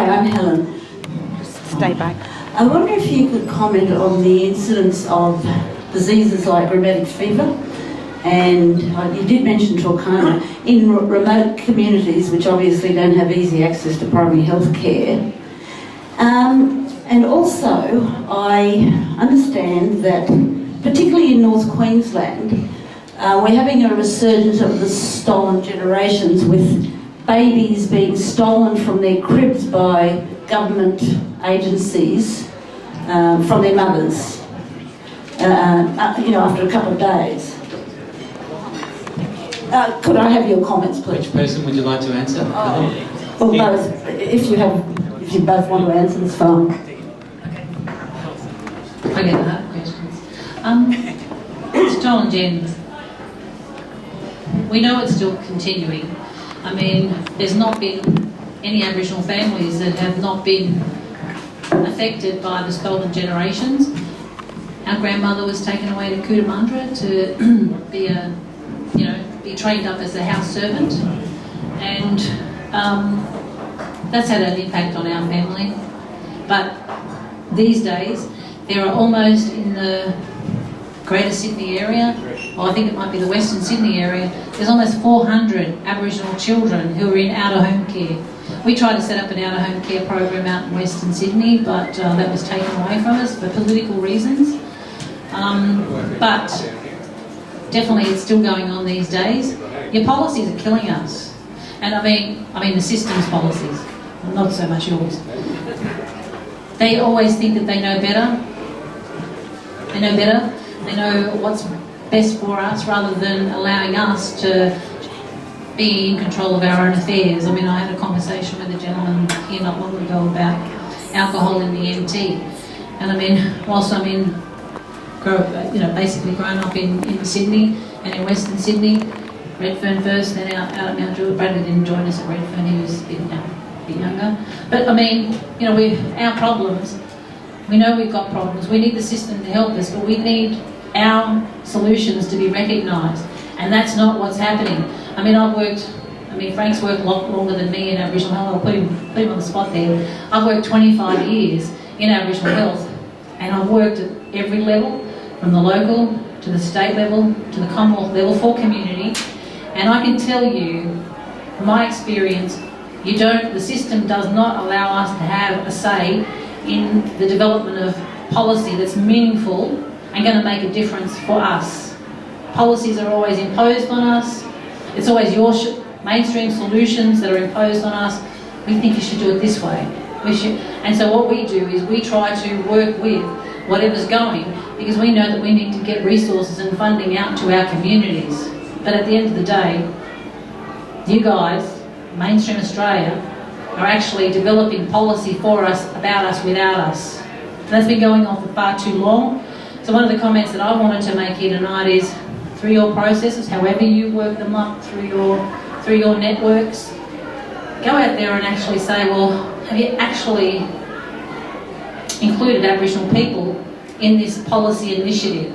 Hi, I'm Helen. Just stay back. I wonder if you could comment on the incidence of diseases like rheumatic fever, and you did mention trachoma, in remote communities which obviously don't have easy access to primary health care. And also, I understand that, particularly in North Queensland, we're having a resurgence of the stolen generations, with babies being stolen from their cribs by government agencies from their mothers, after a couple of days. Could I have your comments, please? Which person would you like to answer? Well, both. If you both want to answer, it's fine. I get the hard questions. Stolen gens. We know it's still continuing. I mean, there's not been any Aboriginal families that have not been affected by the stolen generations. Our grandmother was taken away to Cootamundra to be trained up as a house servant, and that's had an impact on our family. But these days, there are almost in the Greater Sydney area, or I think it might be the Western Sydney area, there's almost 400 Aboriginal children who are in out-of-home care. We tried to set up an out-of-home care program out in Western Sydney, but that was taken away from us for political reasons. But definitely it's still going on these days. Your policies are killing us. And I mean the system's policies, not so much yours. They always think that they know better. They know better. They know what's best for us, rather than allowing us to be in control of our own affairs. I mean, I had a conversation with a gentleman here not long ago about alcohol in the MT. And I mean, whilst I'm basically grown up in Sydney and in Western Sydney, Redfern first, then out at Mount Druitt. Bradley didn't join us at Redfern, he was a bit younger. But I mean, our problems, we know we've got problems. We need the system to help us, but we need our solutions to be recognised, and that's not what's happening. I mean, Frank's worked a lot longer than me in Aboriginal health. I'll put him on the spot there. I've worked 25 years in Aboriginal health, and I've worked at every level, from the local to the state level to the Commonwealth level for community, and I can tell you, from my experience, the system does not allow us to have a say in the development of policy that's meaningful and going to make a difference for us. Policies are always imposed on us. It's always your mainstream solutions that are imposed on us. We think you should do it this way. And so what we do is we try to work with whatever's going, because we know that we need to get resources and funding out to our communities. But at the end of the day, you guys, mainstream Australia, are actually developing policy for us, about us, without us. And that's been going on for far too long. So one of the comments that I wanted to make here tonight is, through your processes, however you work them up through your networks, go out there and actually say, well, have you actually included Aboriginal people in this policy initiative?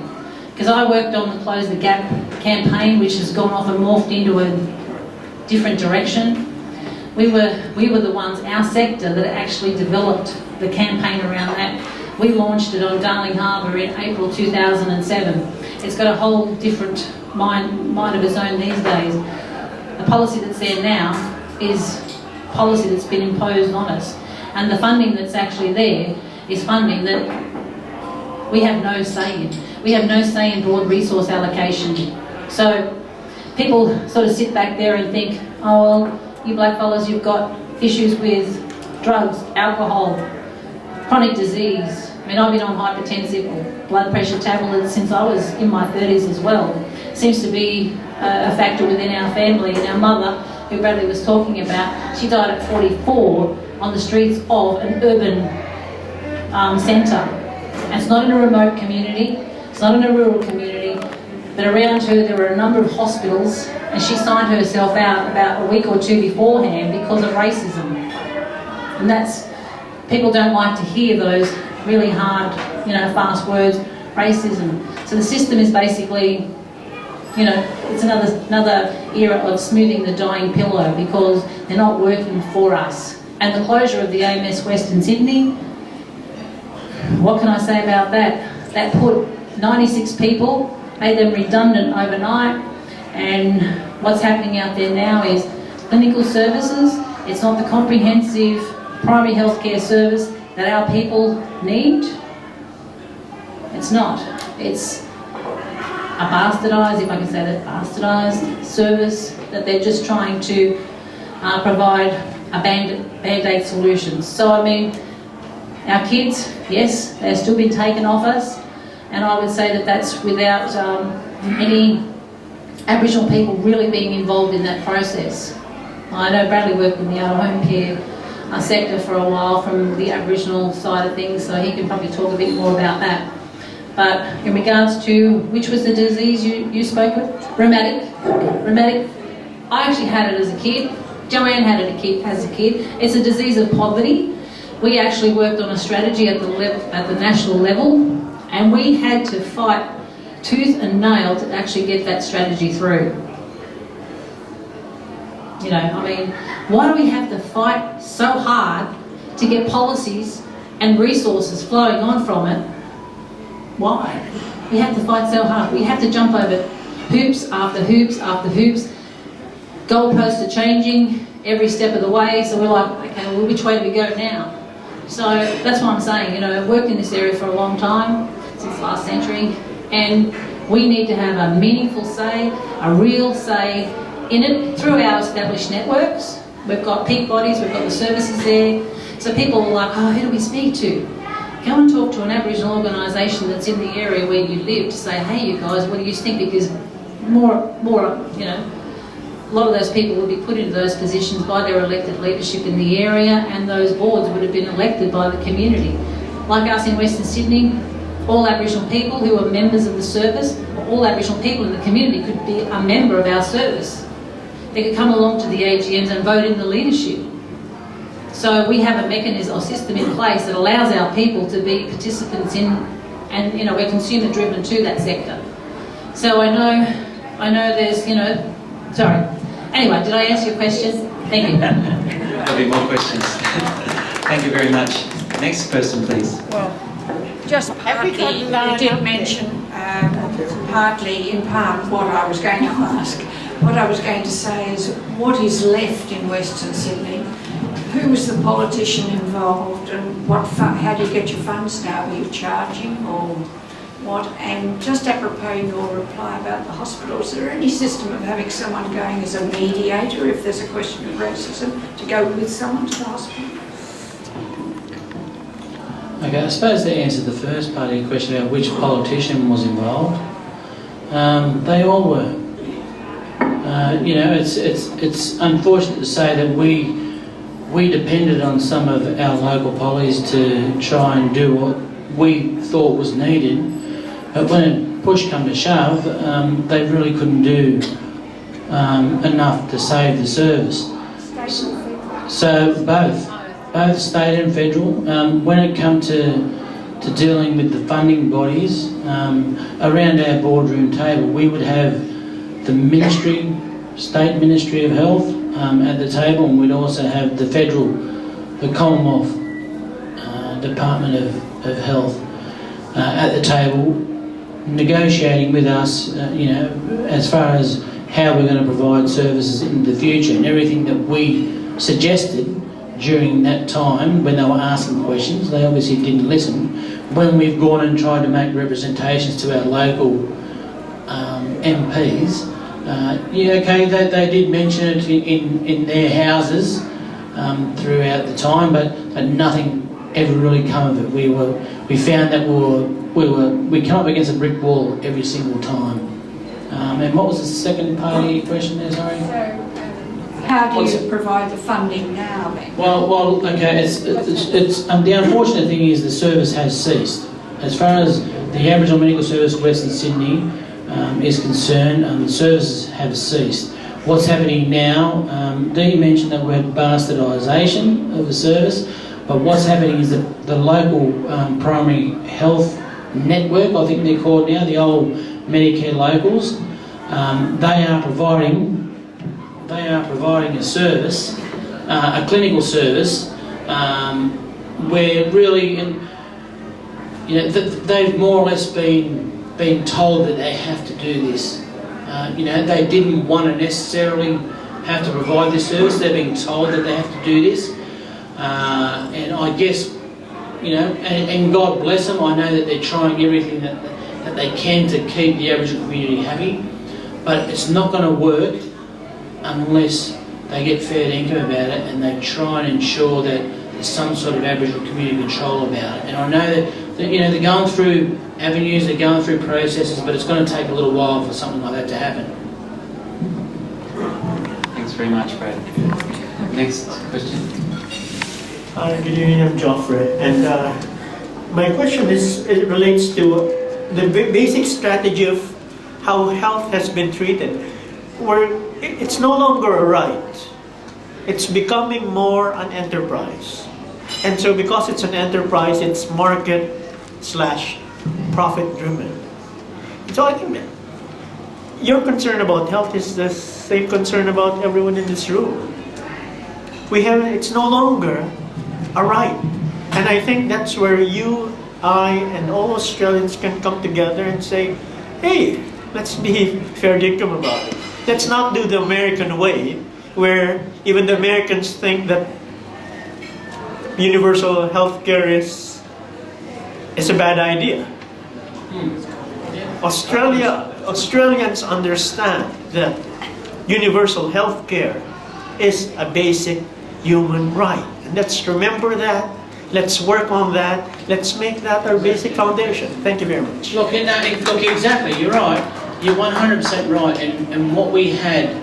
Because I worked on the Close the Gap campaign, which has gone off and morphed into a different direction. We were the ones, our sector, that actually developed the campaign around that. We launched it on Darling Harbour in April 2007. It's got a whole different mind of its own these days. The policy that's there now is policy that's been imposed on us. And the funding that's actually there is funding that we have no say in. We have no say in broad resource allocation. So people sort of sit back there and think, oh well, you blackfellas, you've got issues with drugs, alcohol, chronic disease. I mean, I've been on hypertensive or blood pressure tablets since I was in my 30s as well. Seems to be a factor within our family. And our mother, who Bradley was talking about, she died at 44 on the streets of an urban centre. And it's not in a remote community, it's not in a rural community, but around her there were a number of hospitals, and she signed herself out about a week or two beforehand because of racism. And people don't like to hear those really hard, fast words, racism. So the system is basically, it's another era of smoothing the dying pillow, because they're not working for us. And the closure of the AMSWS in Sydney, what can I say about that? That put 96 people, made them redundant overnight, and what's happening out there now is clinical services. It's not the comprehensive primary healthcare service that our people need. It's not. It's a bastardised, if I can say that, bastardised service that they're just trying to provide a band-aid solution. So I mean, our kids, yes, they've still been taken off us, and I would say that that's without any Aboriginal people really being involved in that process. I know Bradley worked in the out-of-home care sector for a while from the Aboriginal side of things, so he can probably talk a bit more about that. But in regards to, which was the disease you spoke of? Rheumatic. I actually had it as a kid. Joanne had it as a kid. It's a disease of poverty. We actually worked on a strategy at the national level, and we had to fight tooth and nail to actually get that strategy through. You know, I mean, why do we have to fight so hard to get policies and resources flowing on from it? Why? We have to fight so hard. We have to jump over hoops after hoops after hoops. Goalposts are changing every step of the way, so we're like, okay, well, which way do we go now? So that's what I'm saying. You know, I've worked in this area for a long time, since last century, and we need to have a meaningful say, a real say in it through our established networks. We've got peak bodies, we've got the services there. So people are like, oh, who do we speak to? Go and talk to an Aboriginal organisation that's in the area where you live to say, hey, you guys, what do you think? Because more, you know, a lot of those people would be put into those positions by their elected leadership in the area, and those boards would have been elected by the community. Like us in Western Sydney, all Aboriginal people who are members of the service, or all Aboriginal people in the community could be a member of our service. They could come along to the AGMs and vote in the leadership. So we have a mechanism or system in place that allows our people to be participants in, and you know, we're consumer driven to that sector. So I know there's, you know, sorry. Anyway, did I answer your question? Thank you. There'll be more questions. Thank you very much. Next person, please. Well, just partly, you did mention partly, in part, what I was going to ask. What I was going to say is, what is left in Western Sydney? Who was the politician involved, and how do you get your funds now? Are you charging or what? And just apropos your reply about the hospital, is there any system of having someone going as a mediator if there's a question of racism, to go with someone to the hospital? Okay, I suppose to answer the first part of your question about which politician was involved, they all were. You know, it's unfortunate to say that we depended on some of our local pollies to try and do what we thought was needed, but when push come to shove, they really couldn't do enough to save the service. So both state and federal. When it come to dealing with the funding bodies, around our boardroom table, we would have the ministry, State Ministry of Health at the table, and we'd also have the Commonwealth Department of Health at the table, negotiating with us, you know, as far as how we're going to provide services in the future, and everything that we suggested during that time when they were asking questions. They obviously didn't listen. When we've gone and tried to make representations to our local MPs, yeah, okay, they did mention it in their houses throughout the time, but nothing ever really come of it. We found that we come up against a brick wall every single time. And what was the second part of your question there, sorry? How do you provide the funding now then? Well, okay. It's the unfortunate thing is the service has ceased. As far as the Aboriginal Medical Service Western Sydney is concerned, the services have ceased. What's happening now? Dee mentioned that we had bastardisation of the service, but what's happening is that the local primary health network, I think they're called now, the old Medicare locals, they are providing a service a clinical service where really, they've more or less been told that they have to do this. They didn't want to necessarily have to provide this service. They're being told that they have to do this, and I guess, and God bless them. I know that they're trying everything that they can to keep the Aboriginal community happy, but it's not going to work unless they get fair dinkum about it and they try and ensure that there's some sort of Aboriginal community control about it. And I know that they're going through avenues, they're going through processes, but it's going to take a little while for something like that to happen. Thanks very much, Brad. Next question. Good evening, I'm Joffrey, and my question it relates to the basic strategy of how health has been treated, where it's no longer a right, it's becoming more an enterprise. And so because it's an enterprise, it's market/profit driven. So I think that your concern about health is the same concern about everyone in this room. It's no longer a right. And I think that's where you, I, and all Australians can come together and say, hey, let's be fair dinkum about it. Let's not do the American way, where even the Americans think that universal health care is a bad idea. Australians understand that universal health care is a basic human right. And let's remember that. Let's work on that. Let's make that our basic foundation. Thank you very much. Look, exactly, you're right. You're 100% right. And what we had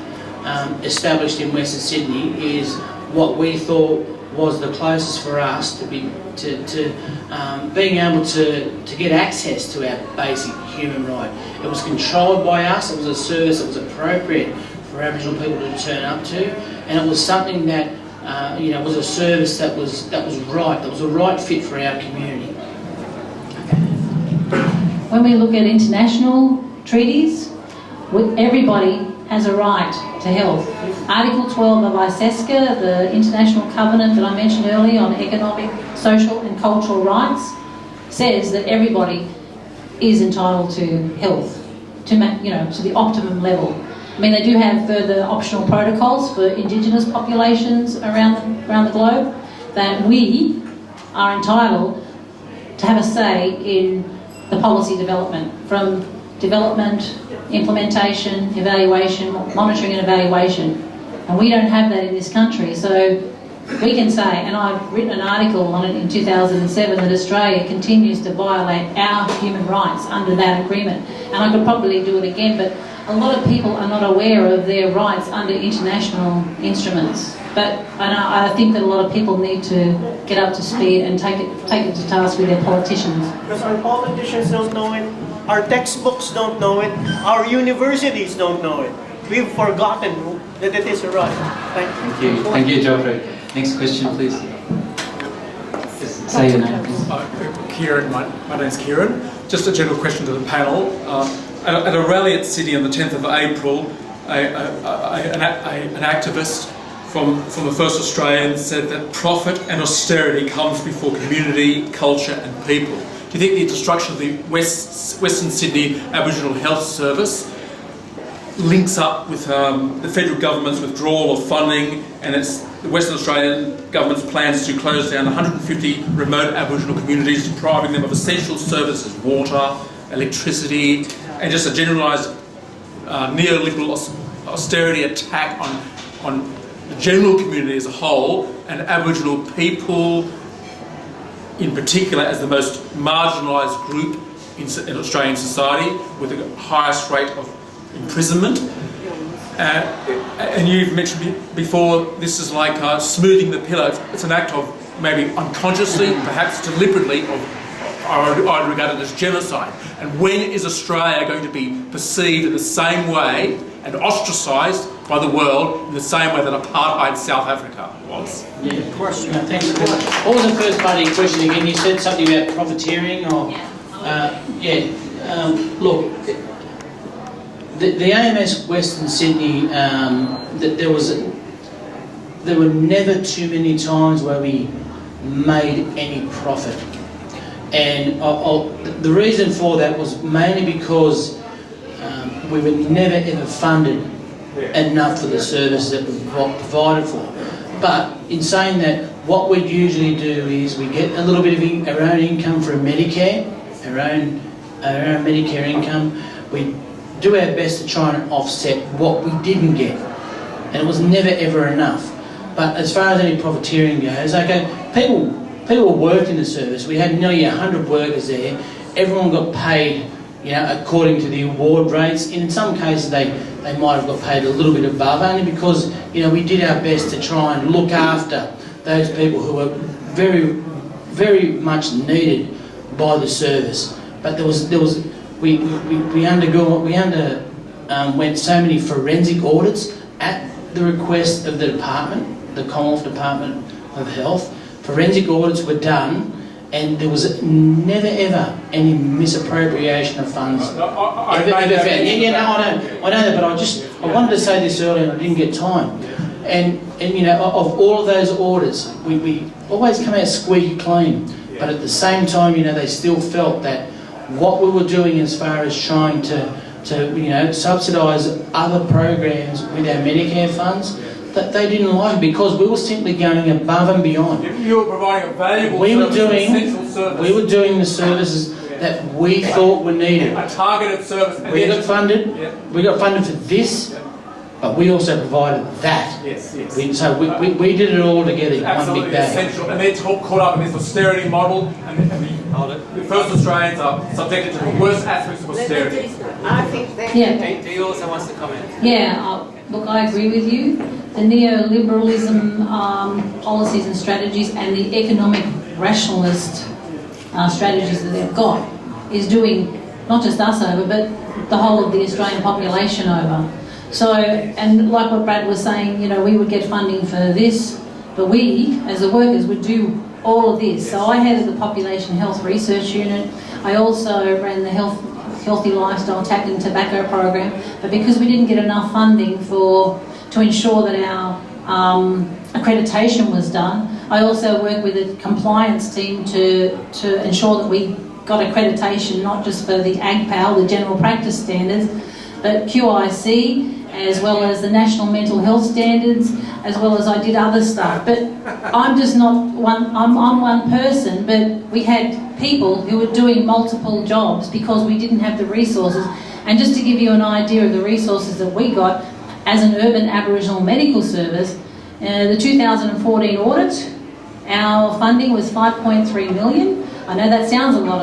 established in Western Sydney is what we thought was the closest for us to being able to get access to our basic human right. It was controlled by us. It was a service that was appropriate for Aboriginal people to turn up to, and it was something that was a service that was right. That was a right fit for our community. When we look at international treaties, everybody has a right to health. Article 12 of ISESCA, the international covenant that I mentioned earlier on economic, social and cultural rights, says that everybody is entitled to health, to the optimum level. I mean, they do have further optional protocols for Indigenous populations around the globe, that we are entitled to have a say in the policy development, from development, implementation, evaluation, monitoring and evaluation. And we don't have that in this country. So we can say, and I've written an article on it in 2007, that Australia continues to violate our human rights under that agreement. And I could probably do it again, but a lot of people are not aware of their rights under international instruments. But I think that a lot of people need to get up to speed and take it to task with their politicians. Because our politicians don't know it, our textbooks don't know it, our universities don't know it. We've forgotten that it is a right. Thank you. Thank you, Geoffrey. Next question, please. Just say your name, please. Kieran, my name's Kieran. Just a general question to the panel. At a rally at Sydney on the 10th of April, an activist from the First Australian said that profit and austerity comes before community, culture and people. Do you think the destruction of the Western Sydney Aboriginal Health Service links up with the federal government's withdrawal of funding and the Western Australian government's plans to close down 150 remote Aboriginal communities, depriving them of essential services, water, electricity, and just a generalised neoliberal austerity attack on the general community as a whole, and Aboriginal people in particular as the most marginalised group in Australian society, with the highest rate of imprisonment. And you've mentioned before, this is like smoothing the pillow. It's an act of maybe unconsciously, perhaps deliberately, I'd regard it as genocide. And when is Australia going to be perceived in the same way and ostracised by the world in the same way that apartheid South Africa was? Yeah, of course. Thanks. What was the first part of your question again? You said something about profiteering, or look, the AMS Western Sydney, there was there were never too many times where we made any profit. And the reason for that was mainly because we were never ever funded enough for the services that we provided for. But in saying that, what we usually do is we get a little bit of our own income from Medicare, our own Medicare income. We do our best to try and offset what we didn't get, and it was never ever enough. But as far as any profiteering goes, okay, people worked in the service. We had nearly 100 workers there. Everyone got paid, you know, according to the award rates. In some cases, they might have got paid a little bit above, only because, you know, we did our best to try and look after those people who were very, very much needed by the service. But we went so many forensic audits at the request of the department, the Commonwealth Department of Health. Forensic audits were done, and there was never ever any misappropriation of funds. I know that, but I wanted to say this earlier and I didn't get time. And you know, of all of those audits, we always come out squeaky clean. But at the same time, you know, they still felt that what we were doing as far as trying to you know, subsidise other programs with our Medicare funds, that they didn't like, because we were simply going above and beyond. You were providing a valuable essential service. We were doing the services that we thought were needed. A targeted service. We got funded. We got funded for this, but we also provided that. Yes. We did it all together in one big bag. Essential. And they're caught up in this austerity model, and the first Australians are subjected to the worst aspects of austerity. I think that... Yeah. Do you also want to comment? Yeah, look, I agree with you. The neoliberalism policies and strategies and the economic rationalist strategies that they've got is doing not just us over, but the whole of the Australian population over. So, and like what Brad was saying, you know, we would get funding for this, but we, as the workers, would do all of this. So I headed the Population Health Research Unit. I also ran the Healthy Lifestyle Tackling Tobacco program, but because we didn't get enough funding to ensure that our accreditation was done, I also worked with a compliance team to ensure that we got accreditation not just for the AGPAL, the general practice standards, but QIC, as well as the National Mental Health Standards, as well as I did other stuff. But I'm just not one, I'm one person, but we had people who were doing multiple jobs because we didn't have the resources. And just to give you an idea of the resources that we got as an urban Aboriginal medical service, the 2014 audit, our funding was 5.3 million. I know that sounds a lot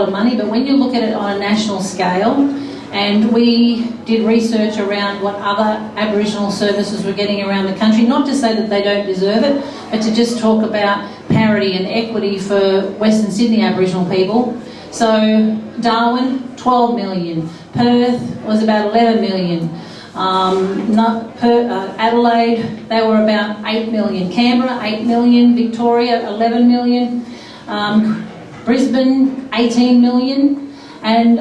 of money, but when you look at it on a national scale, and we did research around what other Aboriginal services were getting around the country, not to say that they don't deserve it, but to just talk about parity and equity for Western Sydney Aboriginal people. So Darwin, 12 million. Perth was about 11 million. Adelaide, they were about 8 million. Canberra, 8 million. Victoria, 11 million. Brisbane, 18 million. And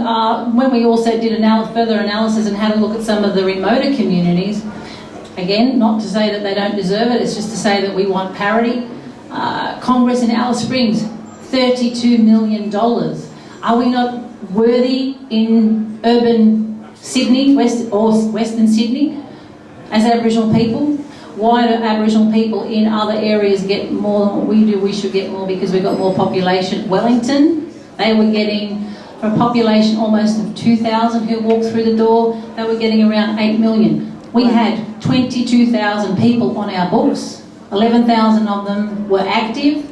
when we also did further analysis and had a look at some of the remoter communities, again, not to say that they don't deserve it, it's just to say that we want parity. Congress in Alice Springs, $32 million. Are we not worthy in urban Sydney, Western Sydney, as Aboriginal people? Why do Aboriginal people in other areas get more than what we do? We should get more because we've got more population. Wellington, they were getting, for a population almost of 2,000 who walked through the door, they were getting around 8 million. We had 22,000 people on our books. 11,000 of them were active,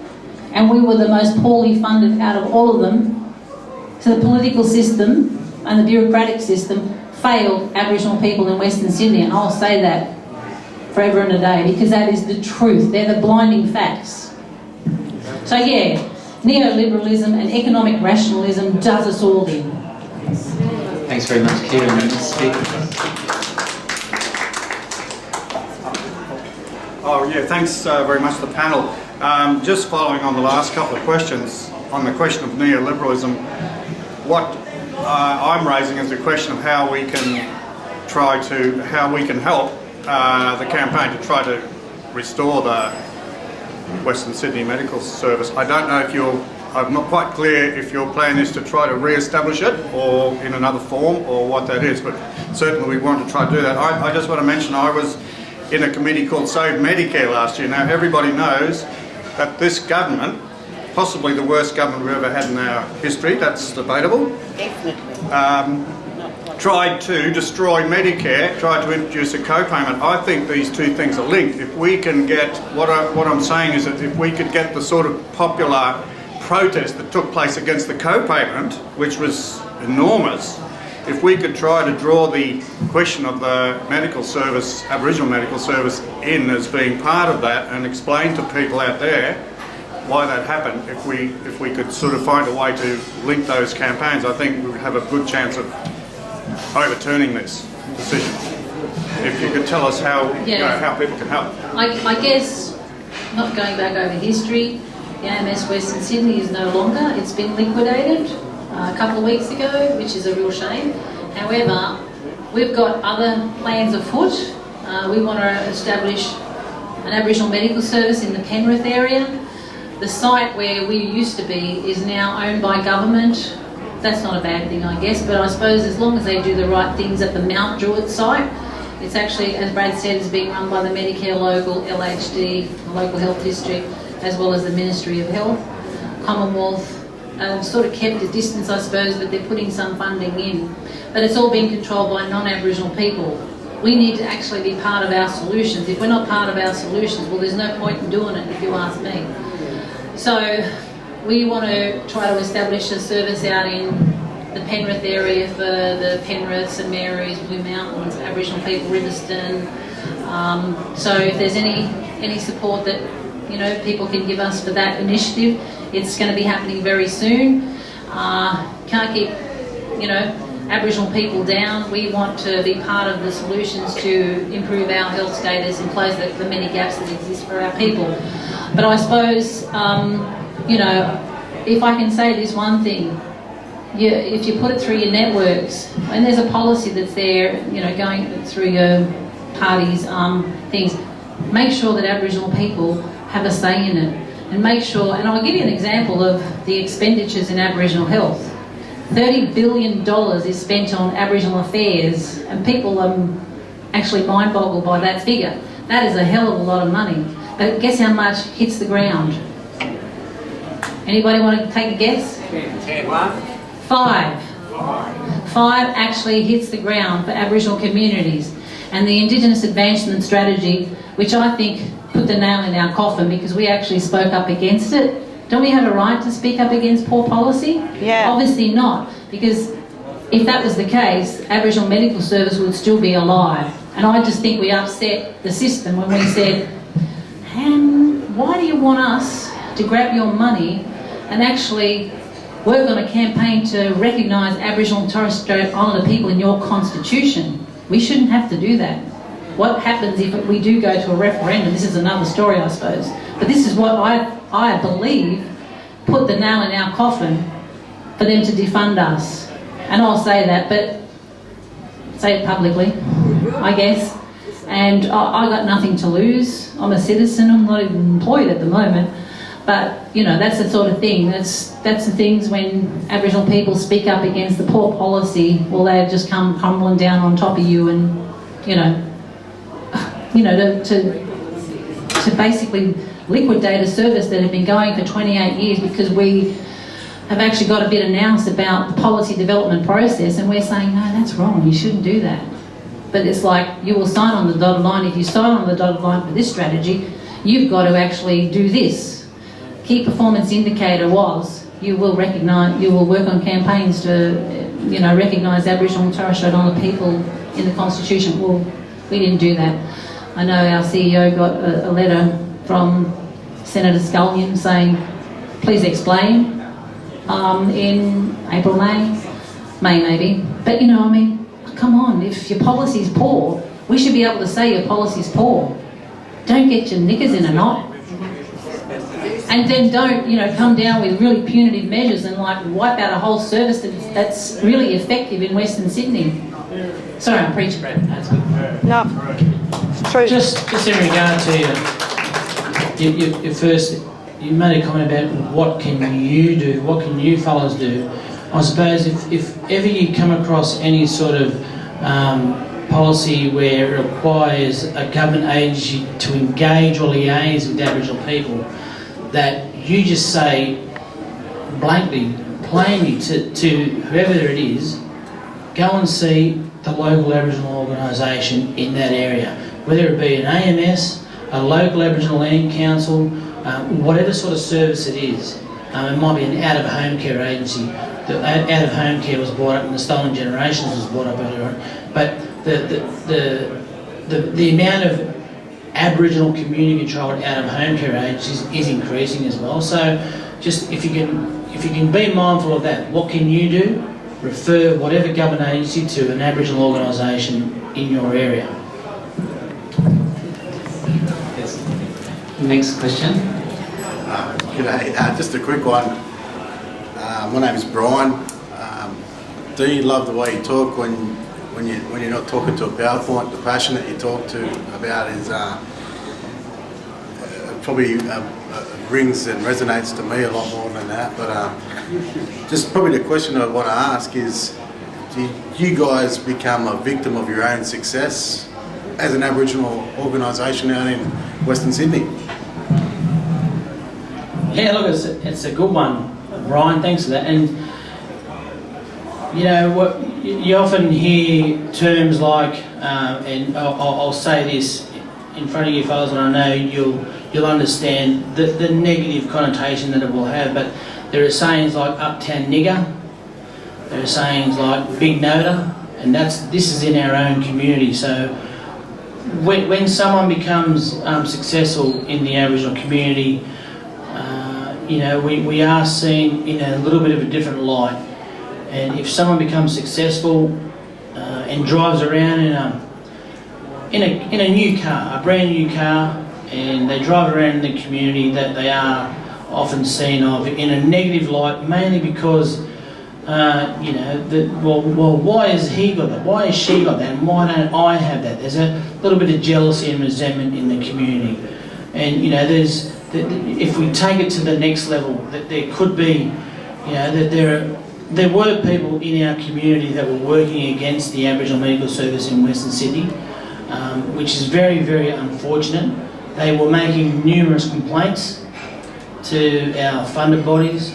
and we were the most poorly funded out of all of them. So the political system and the bureaucratic system failed Aboriginal people in Western Sydney, and I'll say that forever and a day because that is the truth. They're the blinding facts. So yeah, neoliberalism and economic rationalism does us all in. Thanks very much, Kieran. Speak. Oh yeah, thanks very much to the panel. Just following on the last couple of questions, on the question of neoliberalism, what I'm raising is the question of how we can help the campaign to try to restore the Western Sydney Medical Service. I don't know if I'm not quite clear if your plan is to try to re-establish it or in another form or what that is, but certainly we want to try to do that. I just want to mention I was in a committee called Save Medicare last year. Now everybody knows that this government, possibly the worst government we've ever had in our history, that's debatable, tried to destroy Medicare, tried to introduce a co-payment. I think these two things are linked. If we can get, what I'm saying is that if we could get the sort of popular protest that took place against the co-payment, which was enormous, if we could try to draw the question of the medical service, Aboriginal medical service, in as being part of that and explain to people out there why that happened, if we could sort of find a way to link those campaigns, I think we would have a good chance of overturning this decision. If you could tell us how, how people can help. I guess, not going back over history, the AMSWS in Sydney is no longer. It's been liquidated a couple of weeks ago, which is a real shame. However, we've got other plans afoot. We want to establish an Aboriginal medical service in the Penrith area. The site where we used to be is now owned by government. That's not a bad thing, I guess, but I suppose as long as they do the right things at the Mount Druitt site, it's actually, as Brad said, is being run by the Medicare local, LHD, the local health district, as well as the Ministry of Health. Commonwealth sort of kept a distance, I suppose, but they're putting some funding in. But it's all being controlled by non-Aboriginal people. We need to actually be part of our solutions. If we're not part of our solutions, well, there's no point in doing it, if you ask me. So we want to try to establish a service out in the Penrith area for the Penrith, St Mary's, Blue Mountains, Aboriginal people, Riverston. So if there's any support that people can give us for that initiative, it's going to be happening very soon. Can't keep Aboriginal people down. We want to be part of the solutions to improve our health status and close the many gaps that exist for our people. But I suppose, if I can say this one thing, if you put it through your networks, and there's a policy that's there, going through your parties, things, make sure that Aboriginal people have a say in it. And make sure, and I'll give you an example of the expenditures in Aboriginal health. $30 billion is spent on Aboriginal affairs, and people are actually mind-boggled by that figure. That is a hell of a lot of money. But guess how much hits the ground? Anybody want to take a guess? 5 actually hits the ground for Aboriginal communities. And the Indigenous Advancement Strategy, which I think put the nail in our coffin because we actually spoke up against it. Don't we have a right to speak up against poor policy? Yeah. Obviously not, because if that was the case, Aboriginal Medical Service would still be alive. And I just think we upset the system when we said, why do you want us to grab your money and actually work on a campaign to recognise Aboriginal and Torres Strait Islander people in your constitution? We shouldn't have to do that. What happens if we do go to a referendum? This is another story, I suppose. But this is what I believe put the nail in our coffin for them to defund us. And I'll say that, but say it publicly, I guess. And I got nothing to lose. I'm a citizen. I'm not even employed at the moment. But, that's the sort of thing. That's the things when Aboriginal people speak up against the poor policy, well, they just come crumbling down on top of you and, to basically liquidate a service that had been going for 28 years because we have actually got a bit announced about the policy development process, and we're saying, no, that's wrong, you shouldn't do that. But it's like, you will sign on the dotted line. If you sign on the dotted line for this strategy, you've got to actually do this. Key performance indicator was you will work on campaigns to recognise Aboriginal and Torres Strait Islander people in the Constitution. Well, we didn't do that. I know our CEO got a letter from Senator Scullion saying, please explain, in April, May maybe. But come on, if your policy's poor, we should be able to say your policy's poor. Don't get your knickers in a knot. And then don't, come down with really punitive measures and wipe out a whole service that's really effective in Western Sydney. Sorry, I'm preaching. No, it's true. Just in regard to you made a comment about what can you do, what can you fellas do. I suppose if ever you come across any sort of policy where it requires a government agency to engage or liaise with Aboriginal people, that you just say blankly, plainly to whoever it is, go and see the local Aboriginal organisation in that area, whether it be an AMS, a local Aboriginal Land Council, whatever sort of service it is. It might be an out-of-home care agency. The out-of-home care was brought up and the Stolen Generations was brought up earlier on. But the amount of Aboriginal community-controlled out-of-home care agencies is increasing as well. So just if you can be mindful of that, what can you do? Refer whatever government agency to an Aboriginal organisation in your area. Yes. Next question. G'day, just a quick one. My name is Brian. Do you love the way you talk when you're not talking to a PowerPoint? The passion that you talk to about is probably rings and resonates to me a lot more than that. But just probably the question I want to ask is, do you guys become a victim of your own success as an Aboriginal organisation out in Western Sydney? Yeah, look, it's a good one, Brian. Thanks for that. And you know, you often hear terms like, and I'll say this in front of you fellas, and I know you'll understand the negative connotation that it will have. But there are sayings like "uptown nigger," there are sayings like "big noter," and this is in our own community. So when someone becomes successful in the Aboriginal community, you know, we are seen in a little bit of a different light. And if someone becomes successful and drives around in a new car, a brand new car, and they drive around in the community, that they are often seen of in a negative light, mainly because you know, well, why has he got that? Why has she got that? And why don't I have that? There's a little bit of jealousy and resentment in the community, and you know, if we take it to the next level, that there could be, you know, that there were people in our community that were working against the Aboriginal Medical Service in Western Sydney, which is very, very unfortunate. They were making numerous complaints to our funded bodies,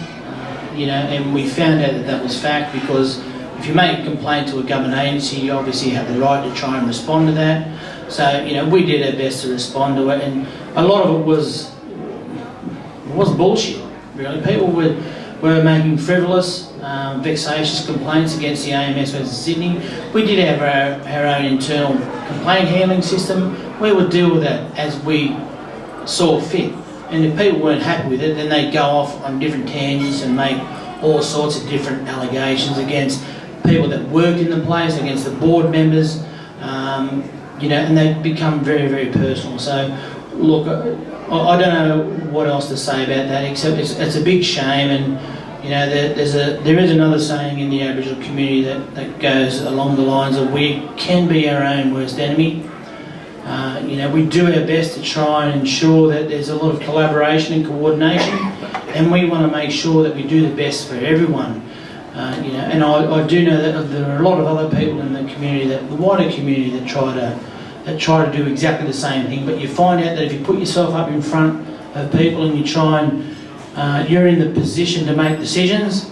you know, and we found out that was fact, because if you make a complaint to a government agency, you obviously have the right to try and respond to that. So, you know, we did our best to respond to it, and a lot of it was bullshit, really. People were making frivolous, vexatious complaints against the AMSWS in Sydney. We did have our own internal complaint handling system. We would deal with that as we saw fit. And if people weren't happy with it, then they'd go off on different tangents and make all sorts of different allegations against people that worked in the place, against the board members, you know, and they become very, very personal. So, look, I don't know what else to say about that, except it's a big shame. And you know, there is another saying in the Aboriginal community that goes along the lines of, we can be our own worst enemy. You know, we do our best to try and ensure that there's a lot of collaboration and coordination, and we want to make sure that we do the best for everyone. You know, and I do know that there are a lot of other people in the community, the wider community, that try to do exactly the same thing. But you find out that if you put yourself up in front of people and you try and you're in the position to make decisions,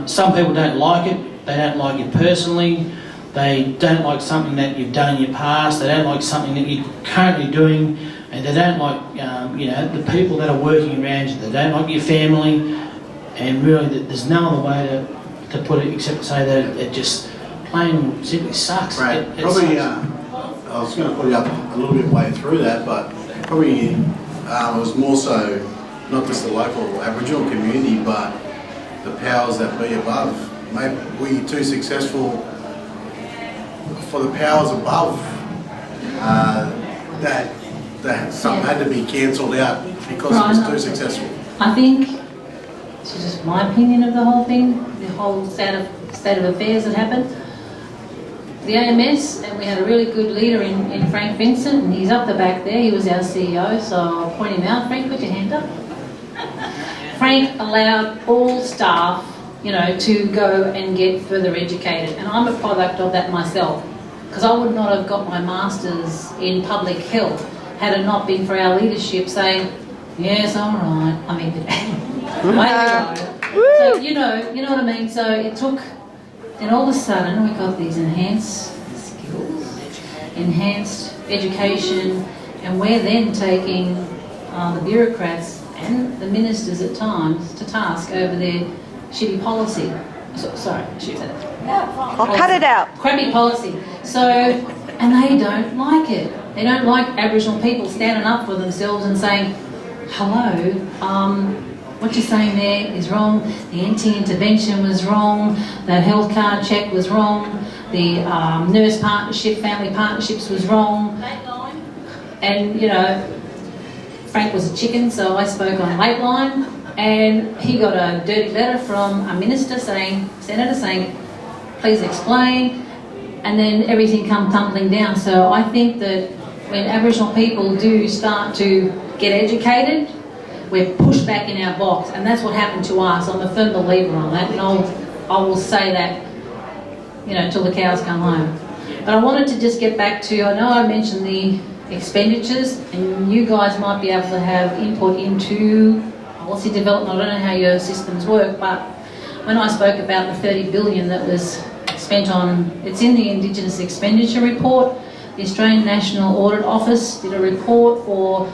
some people don't like it. They don't like it personally. They don't like something that you've done in your past. They don't like something that you're currently doing, and they don't like you know, the people that are working around you. They don't like your family, and really there's no other way to put it except to say that it just plain and simply sucks. Right. It Probably, sucks. I was going to put you up a little bit way through that, but probably it was more so not just the local Aboriginal community, but the powers that be above. Maybe were you too successful for the powers above, that something had to be cancelled out because it was too successful? I think, this is just my opinion of the whole thing, the whole state of affairs that happened. The AMS, and we had a really good leader in Frank Vincent, and he's up the back there. He was our CEO, so point him out. Frank, put your hand up. Frank allowed all staff, you know, to go and get further educated. And I'm a product of that myself, because I would not have got my Masters in Public Health had it not been for our leadership saying, yes, all right. I mean, so, you know what I mean? So it took, and all of a sudden we got these enhanced skills, enhanced education, and we're then taking the bureaucrats and the ministers at times to task over their shitty policy. Sorry, I should say that. I'll cut it out. Crappy policy. So, and they don't like it. They don't like Aboriginal people standing up for themselves and saying, hello, what you're saying there is wrong, the anti-intervention was wrong, the health card check was wrong, the nurse partnership, family partnerships was wrong. And, you know, Frank was a chicken, so I spoke on Lateline, and he got a dirty letter from a minister senator saying, please explain, and then everything come tumbling down. So I think that when Aboriginal people do start to get educated, we're pushed back in our box, and that's what happened to us. I'm a firm believer on that, and I will say that, you know, till the cows come home. But I wanted to just get back to, I know I mentioned the expenditures, and you guys might be able to have input into policy development. I don't know how your systems work, but when I spoke about the 30 billion that was spent on, it's in the Indigenous Expenditure Report. The Australian National Audit Office did a report for,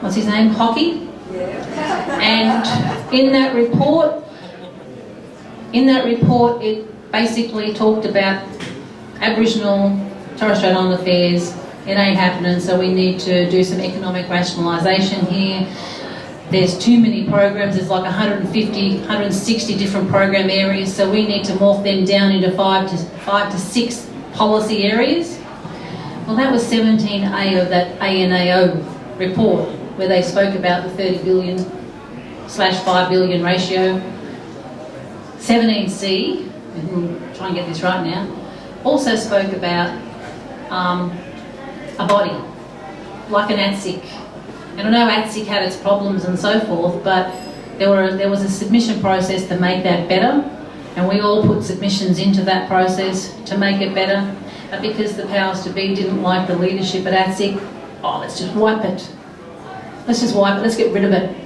what's his name, Hockey? And in that report, it basically talked about Aboriginal Torres Strait Islander affairs. It ain't happening, so we need to do some economic rationalisation here. There's too many programs. There's like 150, 160 different program areas, so we need to morph them down into five to six policy areas. Well, that was 17A of that ANAO report, where they spoke about the 30 billion / 5 billion ratio. 17C, and we'll try and get this right now, also spoke about a body, like an ATSIC. And I know ATSIC had its problems and so forth, but there was a submission process to make that better, and we all put submissions into that process to make it better. But because the powers to be didn't like the leadership at ATSIC, let's just wipe it. Let's just wipe it, let's get rid of it.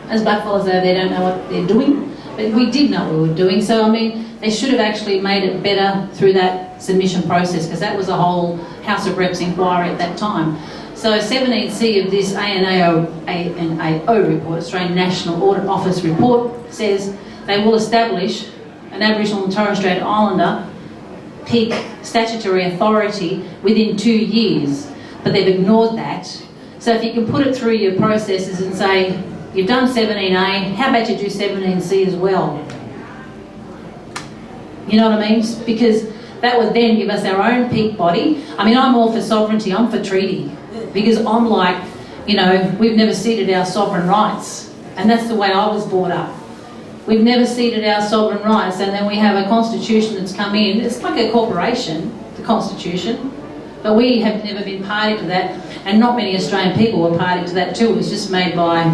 As blackfellas over there don't know what they're doing, but we did know what we were doing. So, I mean, they should have actually made it better through that submission process, because that was a whole House of Reps inquiry at that time. So 17C of this ANAO report, Australian National Audit Office report, says they will establish an Aboriginal and Torres Strait Islander PiP statutory authority within 2 years, but they've ignored that. So if you can put it through your processes and say, you've done 17A, how about you do 17C as well? You know what I mean? Because that would then give us our own PiP body. I mean, I'm all for sovereignty, I'm for treaty, because I'm like, you know, we've never ceded our sovereign rights, and that's the way I was brought up. We've never ceded our sovereign rights, and then we have a constitution that's come in. It's like a corporation, the constitution, but we have never been party to that, and not many Australian people were party to that too. It was just made by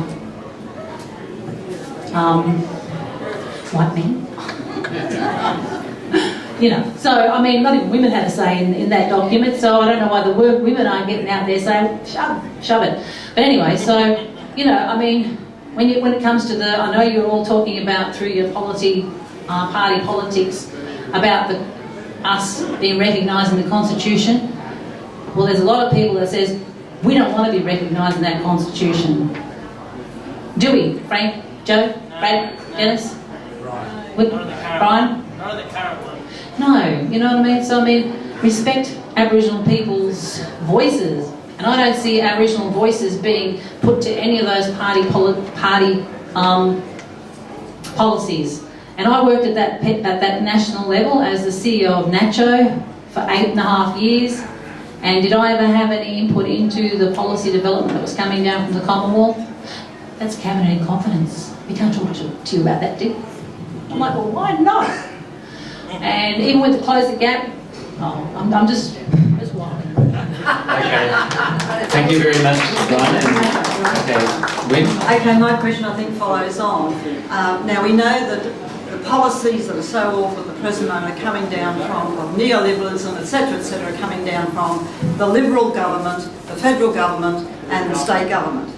white men. You know, so, I mean, not even women had a say in that document, so I don't know why the women aren't getting out there saying, shove it. But anyway, so, you know, I mean, when it comes to I know you're all talking about through your party politics, about us being recognised in the Constitution. Well, there's a lot of people that says, we don't want to be recognised in that Constitution. Do we? Frank, Joe, Brad, Dennis? Brian? None of the current one. No, you know what I mean? So, I mean, respect Aboriginal people's voices. And I don't see Aboriginal voices being put to any of those party policies. And I worked at that national level as the CEO of NACCHO for 8.5 years. And did I ever have any input into the policy development that was coming down from the Commonwealth? That's cabinet in confidence. We can't talk to you about that, do you? I'm like, well, why not? And even with the Close the Gap, I'm just walking. Okay. Okay. Thank you very much, Brian. Okay, Wynne? Okay, my question I think follows on. Now we know that the policies that are so awful at the present moment are coming down from neoliberalism, etc., are coming down from the Liberal government, the federal government and the state government.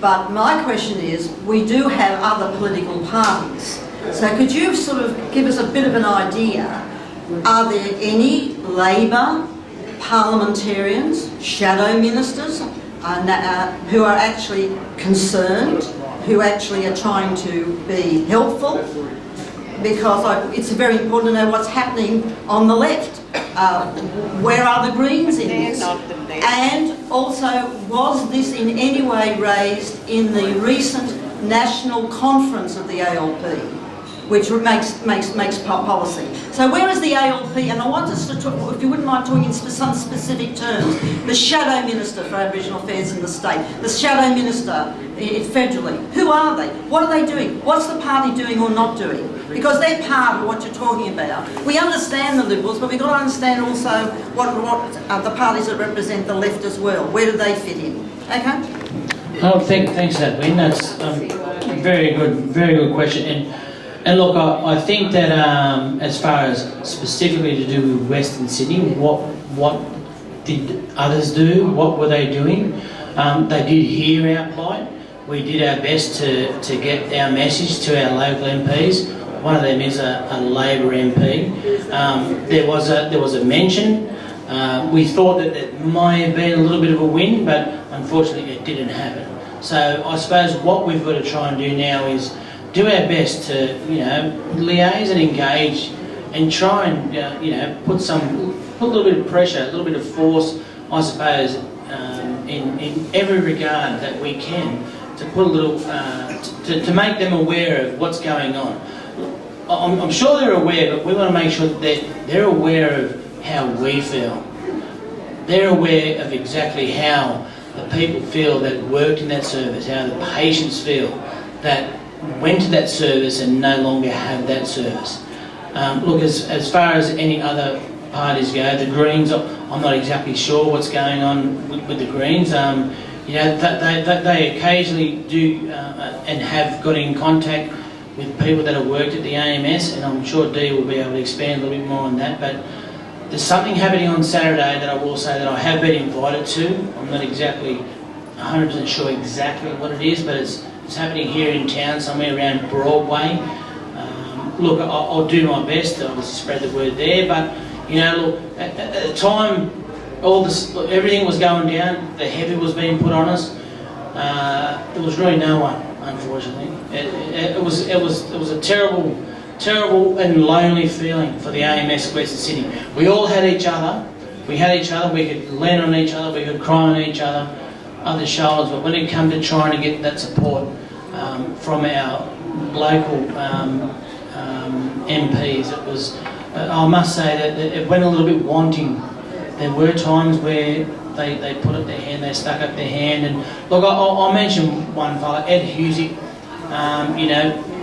But my question is, we do have other political parties. So could you sort of give us a bit of an idea? Are there any Labor parliamentarians, shadow ministers, who are actually concerned, who actually are trying to be helpful? Because it's very important to know what's happening on the left. Where are the Greens in this? And also, was this in any way raised in the recent national conference of the ALP, which makes policy? So where is the ALP? And I want us to talk, if you wouldn't mind talking in some specific terms, the Shadow Minister for Aboriginal Affairs in the state, the Shadow Minister federally. Who are they? What are they doing? What's the party doing or not doing? Because they're part of what you're talking about. We understand the Liberals, but we've got to understand also what the parties that represent the left as well. Where do they fit in? Okay? Oh, thanks for that, Wynne. That's very good question. And look, I think that as far as specifically to do with Western Sydney, what did others do? What were they doing? They did hear our plight. We did our best to get our message to our local MPs. One of them is a Labor MP. There was a mention. We thought that it might have been a little bit of a win, but unfortunately it didn't happen. So I suppose what we've got to try and do now is do our best to, liaise and engage, and try and, put a little bit of pressure, a little bit of force, I suppose, in every regard that we can, to put a little, to make them aware of what's going on. I'm sure they're aware, but we want to make sure that they're aware of how we feel. They're aware of exactly how the people feel that worked in that service, how the patients feel that went to that service and no longer have that service. Look, as far as any other parties go, the Greens, I'm not exactly sure what's going on with the Greens. They occasionally do and have got in contact with people that have worked at the AMS, and I'm sure Dee will be able to expand a little bit more on that. But there's something happening on Saturday that I will say that I have been invited to. I'm not exactly 100% sure exactly what it is, but it's happening here in town, somewhere around Broadway. Look, I'll do my best to obviously spread the word there, but look, at the time, everything was going down, the heavy was being put on us. There was really no one, unfortunately. It was a terrible and lonely feeling for the AMS Western Sydney. We all had each other. We could lean on each other, we could cry on each other's shoulders, but when it came to trying to get that support from our local MPs, it was, I must say that it went a little bit wanting. There were times where they put up their hand, they stuck up their hand, and look, I'll mention one fella, Ed Husey.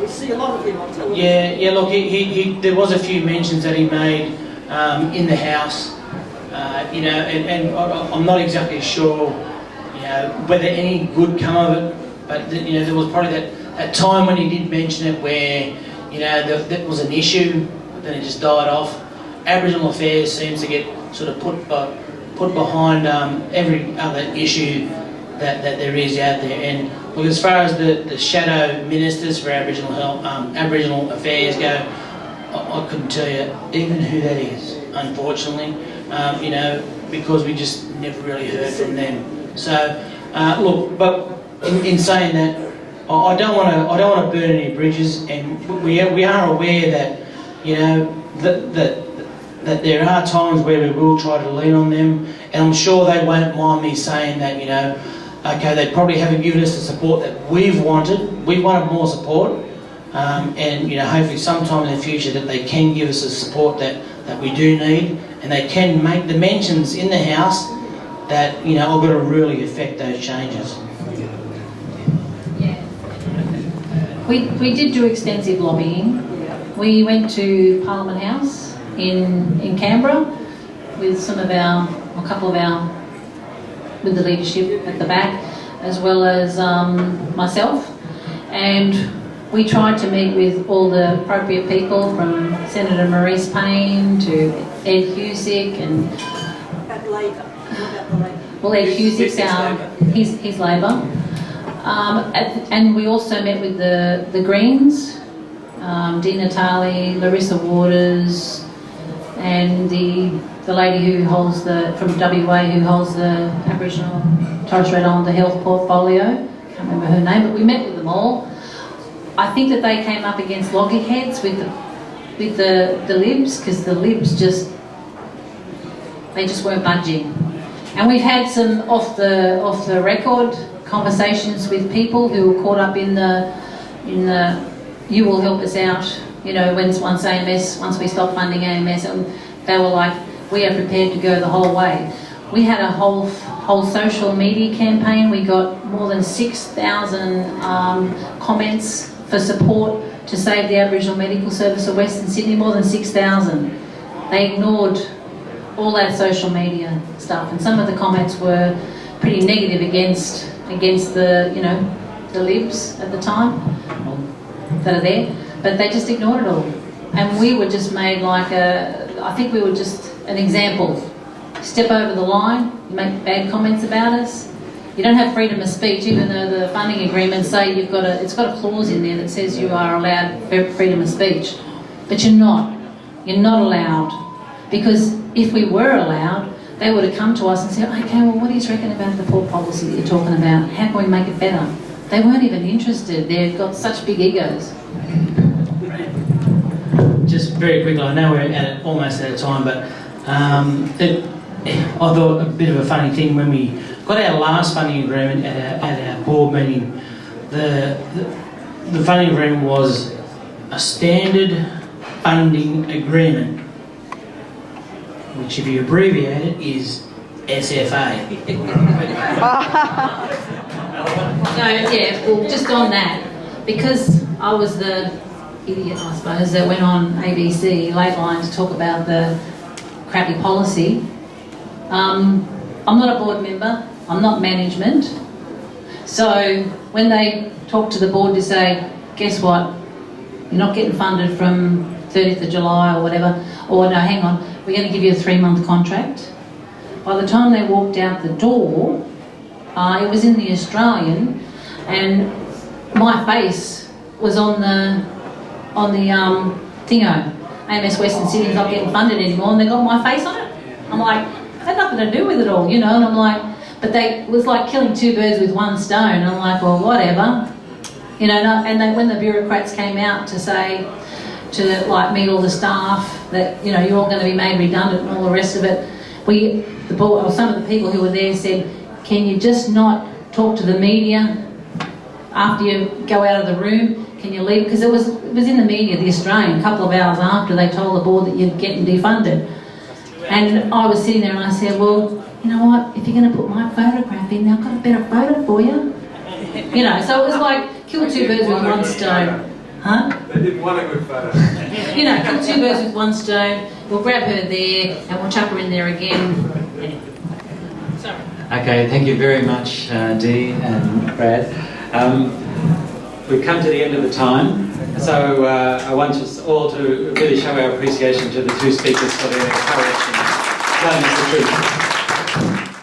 We see a lot of him on television. Yeah. Look, he there was a few mentions that he made in the House, and I'm not exactly sure, whether any good come of it. But there was probably that time when he did mention it where that was an issue, but then it just died off. Aboriginal affairs seems to get sort of put behind every other issue that there is out there. And look, as far as the shadow ministers for Aboriginal affairs go, I couldn't tell you even who that is, unfortunately. Because we just never really heard from them. So look, but in saying that, I don't want to burn any bridges, and we are aware that that there are times where we will try to lean on them, and I'm sure they won't mind me saying that, okay, they probably haven't given us the support that we've wanted. We wanted more support, and hopefully sometime in the future that they can give us the support that we do need, and they can make the mentions in the House that are going to really affect those changes. Yeah. We did do extensive lobbying. We went to Parliament House in Canberra with a couple of our with the leadership at the back, as well as myself. And we tried to meet with all the appropriate people, from Senator Maurice Payne to Ed Husick and... About Labor. What about the Labor? Well, Ed Husick's he's Labor. And we also met with the Greens, Delaney-Thiele, Larissa Waters, and the lady who holds from WA, who holds the Aboriginal Torres Strait Islander health portfolio. Can't remember her name, but we met with them all. I think that they came up against loggerheads with the Libs, because the Libs just weren't budging. And we've had some off the record conversations with people who were caught up in the you will help us out, you know, once we stop funding AMS, and they were like, we are prepared to go the whole way. We had a whole social media campaign. We got more than 6,000 comments for support to save the Aboriginal Medical Service of Western Sydney, more than 6,000. They ignored all that social media stuff, and some of the comments were pretty negative against the, you know, the Libs at the time that are there, but they just ignored it all. And we were just made like I think we were just an example. Step over the line, you make bad comments about us. You don't have freedom of speech, even though the funding agreements say it's got a clause in there that says you are allowed freedom of speech. But you're not. You're not allowed. Because if we were allowed, they would have come to us and said, okay, well, what do you reckon about the poor policy that you're talking about? How can we make it better? They weren't even interested. They've got such big egos. Just very quickly, I know we're almost out of time, but I thought a bit of a funny thing when we got our last funding agreement at our board meeting. The funding agreement was a standard funding agreement, which, if you abbreviate it, is SFA. Well, just on that, because I was the idiot, I suppose, that went on ABC late line to talk about the crappy policy. I'm not a board member, I'm not management. So when they talk to the board to say, guess what, you're not getting funded from 30th of July or whatever, or no, hang on, we're going to give you a 3-month contract. By the time they walked out the door, it was in the Australian, and my face was on the thingo. AMS Western Sydney's not getting funded anymore, and they got my face on it. I'm like, it had nothing to do with it all, you know. And I'm like, but it was like killing 2 birds with 1 stone. And I'm like, well, whatever, you know. And when the bureaucrats came out to say, to like meet all the staff, that, you know, you're all going to be made redundant and all the rest of it, the board, or some of the people who were there said, can you just not talk to the media after you go out of the room? Can you leave? Because it was in the media, the Australian, a couple of hours after they told the board that you're getting defunded. And I was sitting there and I said, well, you know what, if you're going to put my photograph in, I've got a better photo for you. You know, so it was like, kill 2 birds with 1 stone. Huh? They didn't want a good photo. You know, kill 2 birds with 1 stone. We'll grab her there and we'll chuck her in there again. Anyway. Sorry. Okay, thank you very much, Dee and Brad. We've come to the end of the time, so I want us all to really show our appreciation to the 2 speakers for their courage and telling us the truth.